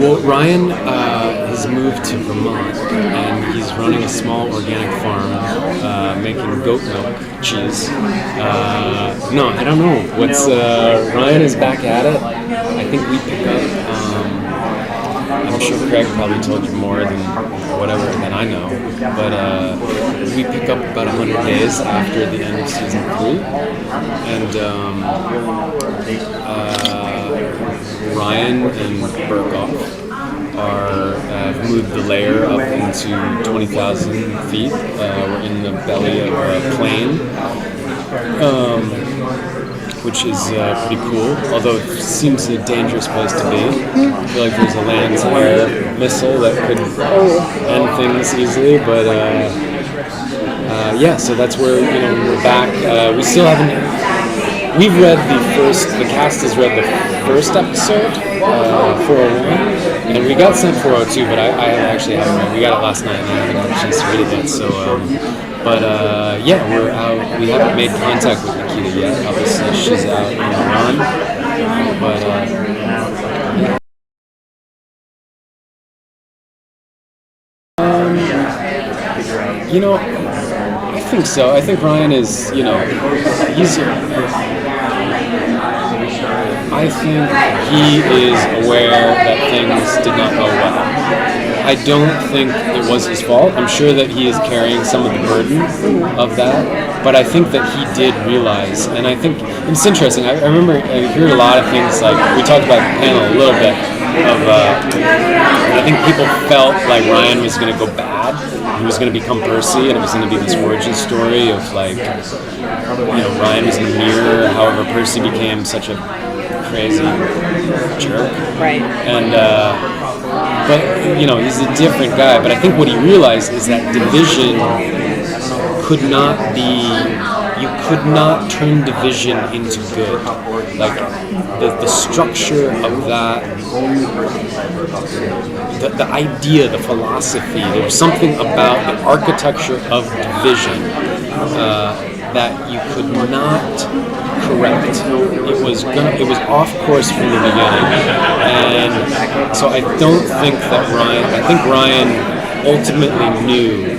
Well, Ryan has moved to Vermont, and he's running a small organic farm, making goat milk cheese. No, I don't know. What's Ryan is back at it. I think we pick up. I'm sure Craig probably told you more than whatever than I know, but we pick up about 100 days after the end of season 3, and Ryan and Burkoff have moved the layer up into 20,000 feet. We're in the belly of a plane, which is pretty cool, although it seems a dangerous place to be. I feel like there's a land-to-air missile that could end things easily, but yeah, so that's where we're back. We still haven't. We've read the cast has read the first episode, 401, and we got sent 402, but I actually haven't read. We got it last night, and I haven't had a chance to read it yet, so. But yeah, we're out. We haven't made contact with Nikita yet. Obviously, she's out on the run. But I think so. I think Ryan is, he's. I think he is aware that things did not go well. I don't think it was his fault. I'm sure that he is carrying some of the burden of that, but I think that he did realize, and I think it's interesting. I remember I heard a lot of things, like we talked about the panel a little bit of. I think people felt like Ryan was going to go bad. He was going to become Percy, and it was going to be this origin story of Ryan was in the mirror. However, Percy became such a crazy jerk, right? And but he's a different guy. But I think what he realized is that division could not be. You could not turn division into good. Like the structure of that, the idea, the philosophy. There was something about the architecture of division that you could not correct. It was off course from the beginning, and so I don't think that Ryan. I think Ryan ultimately knew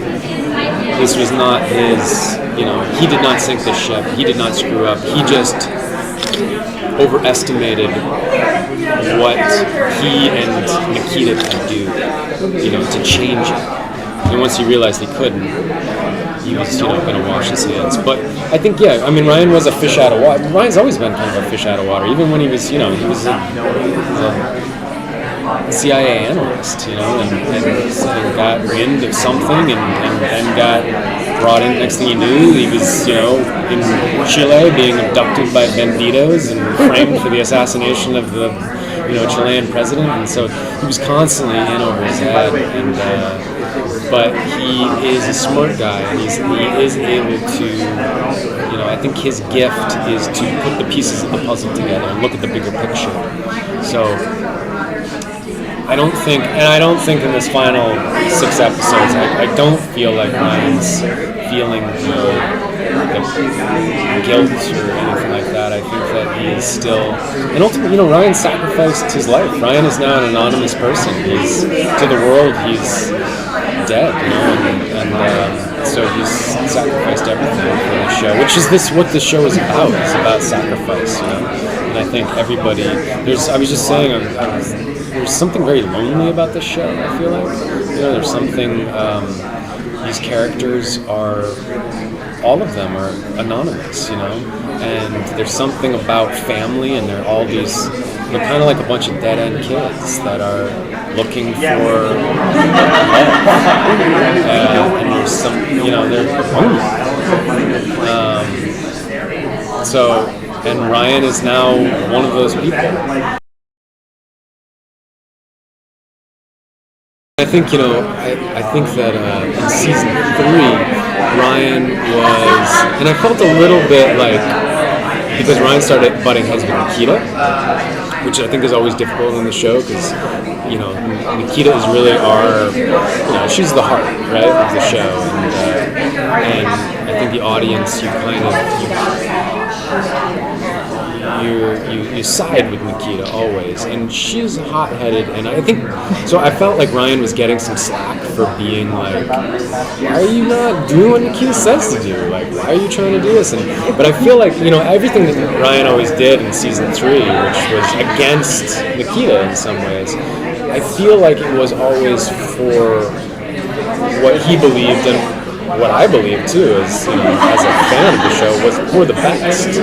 this was not his. He did not sink the ship. He did not screw up. He just overestimated what he and Nikita could do, to change it. And once he realized he couldn't, he was, going to wash his hands. But I think, Ryan was a fish out of water. Ryan's always been kind of a fish out of water, even when he was, he was a CIA analyst, and got wind of something and got brought in. Next thing you knew, he was, in Chile being abducted by banditos and framed for the assassination of the, Chilean president. And so he was constantly in over his head. And but he is a smart guy, and he is able to, I think his gift is to put the pieces of the puzzle together and look at the bigger picture. So I don't think in this final 6 episodes, I don't feel like Ryan's feeling the guilt or anything like that. I think that he is still, and ultimately, Ryan sacrificed his life. Ryan is now an anonymous person. He's, to the world, he's dead, and so he's sacrificed everything for the show, which is what the show is about. It's about sacrifice, And I think everybody, I was just saying, there's something very lonely about this show, I feel like. There's something, these characters are, all of them are anonymous, and there's something about family, and they're kind of like a bunch of dead-end kids that are looking for love. And there's some, they're hungry. And Ryan is now one of those people. I think, I think that in season 3, Ryan was, and I felt a little bit like, because Ryan started butting heads with Nikita, which I think is always difficult in the show, because, Nikita is really she's the heart, right, of the show, and I think the audience, you side with Nikita always, and she's hot-headed, and I think so. I felt like Ryan was getting some slack for being like, why are you not doing what Nikita says to do? Like, why are you trying to do this? But I feel like, everything that Ryan always did in season 3, which was against Nikita in some ways, I feel like it was always for what he believed and what I believe too, as as a fan of the show, was for the best.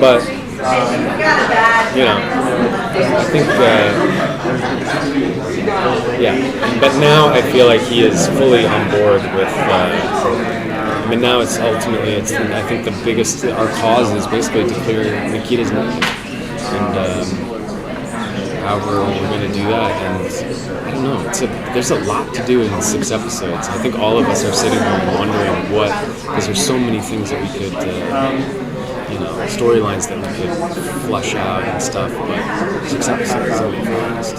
But I think yeah. But now I feel like he is fully on board with. Now it's ultimately I think the biggest our cause is basically to clear Nikita's name, and however we're going to do that, and I don't know. There's a lot to do in 6 episodes. I think all of us are sitting here wondering because there's so many things that we could, storylines that we could flesh out and stuff. But 6 episodes, I'll be honest.